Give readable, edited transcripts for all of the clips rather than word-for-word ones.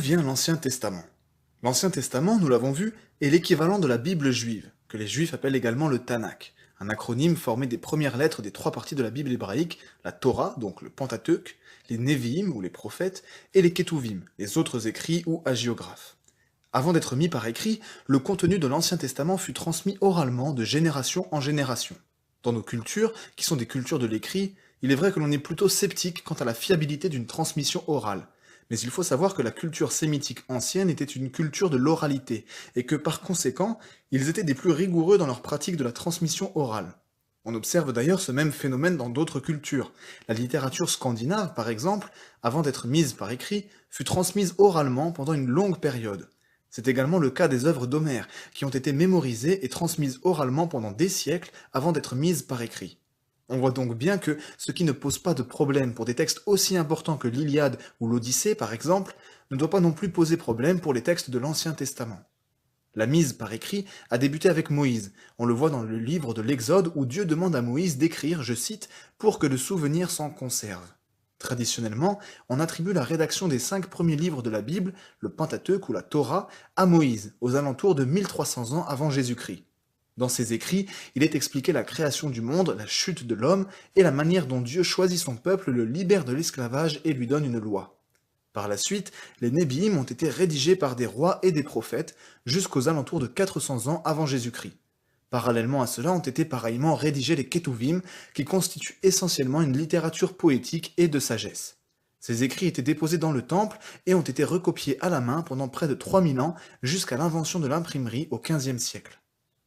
vient l'Ancien Testament? L'Ancien Testament, nous l'avons vu, est l'équivalent de la Bible juive, que les Juifs appellent également le Tanakh, un acronyme formé des premières lettres des trois parties de la Bible hébraïque, la Torah, donc le Pentateuque, les Nevi'im, ou les prophètes, et les Ketuvim, les autres écrits ou hagiographes. Avant d'être mis par écrit, le contenu de l'Ancien Testament fut transmis oralement de génération en génération. Dans nos cultures, qui sont des cultures de l'écrit, il est vrai que l'on est plutôt sceptique quant à la fiabilité d'une transmission orale. Mais il faut savoir que la culture sémitique ancienne était une culture de l'oralité, et que par conséquent, ils étaient des plus rigoureux dans leur pratique de la transmission orale. On observe d'ailleurs ce même phénomène dans d'autres cultures. La littérature scandinave, par exemple, avant d'être mise par écrit, fut transmise oralement pendant une longue période. C'est également le cas des œuvres d'Homère, qui ont été mémorisées et transmises oralement pendant des siècles avant d'être mises par écrit. On voit donc bien que ce qui ne pose pas de problème pour des textes aussi importants que l'Iliade ou l'Odyssée, par exemple, ne doit pas non plus poser problème pour les textes de l'Ancien Testament. La mise par écrit a débuté avec Moïse. On le voit dans le livre de l'Exode où Dieu demande à Moïse d'écrire, je cite, « pour que le souvenir s'en conserve ». Traditionnellement, on attribue la rédaction des 5 premiers livres de la Bible, le Pentateuque ou la Torah, à Moïse, aux alentours de 1300 ans avant Jésus-Christ. Dans ces écrits, il est expliqué la création du monde, la chute de l'homme, et la manière dont Dieu choisit son peuple, le libère de l'esclavage et lui donne une loi. Par la suite, les Nébi'im ont été rédigés par des rois et des prophètes, jusqu'aux alentours de 400 ans avant Jésus-Christ. Parallèlement à cela ont été pareillement rédigés les Ketuvim, qui constituent essentiellement une littérature poétique et de sagesse. Ces écrits étaient déposés dans le temple et ont été recopiés à la main pendant près de 3000 ans, jusqu'à l'invention de l'imprimerie au XVe siècle.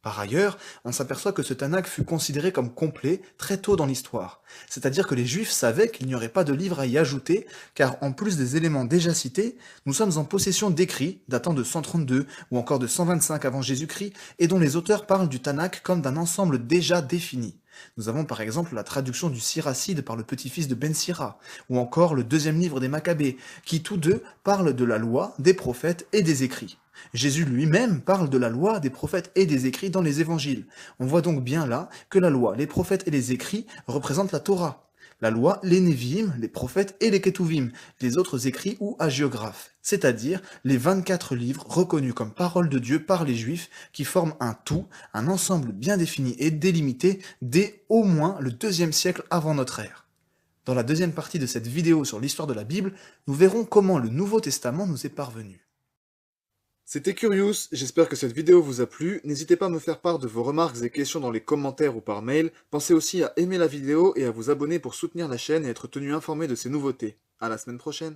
Par ailleurs, on s'aperçoit que ce Tanakh fut considéré comme complet très tôt dans l'histoire, c'est-à-dire que les Juifs savaient qu'il n'y aurait pas de livre à y ajouter, car en plus des éléments déjà cités, nous sommes en possession d'écrits datant de 132 ou encore de 125 avant Jésus-Christ, et dont les auteurs parlent du Tanakh comme d'un ensemble déjà défini. Nous avons par exemple la traduction du Siracide par le petit-fils de Ben Sira, ou encore le deuxième livre des Maccabées, qui tous deux parlent de la loi, des prophètes et des écrits. Jésus lui-même parle de la loi, des prophètes et des écrits dans les évangiles. On voit donc bien là que la loi, les prophètes et les écrits représentent la Torah. La loi, les Nevi'im, les prophètes et les Ketuvim, les autres écrits ou hagiographes, c'est-à-dire les 24 livres reconnus comme parole de Dieu par les Juifs qui forment un tout, un ensemble bien défini et délimité dès au moins le 2e siècle avant notre ère. Dans la deuxième partie de cette vidéo sur l'histoire de la Bible, nous verrons comment le Nouveau Testament nous est parvenu. C'était Curious, j'espère que cette vidéo vous a plu, n'hésitez pas à me faire part de vos remarques et questions dans les commentaires ou par mail, pensez aussi à aimer la vidéo et à vous abonner pour soutenir la chaîne et être tenu informé de ses nouveautés. À la semaine prochaine.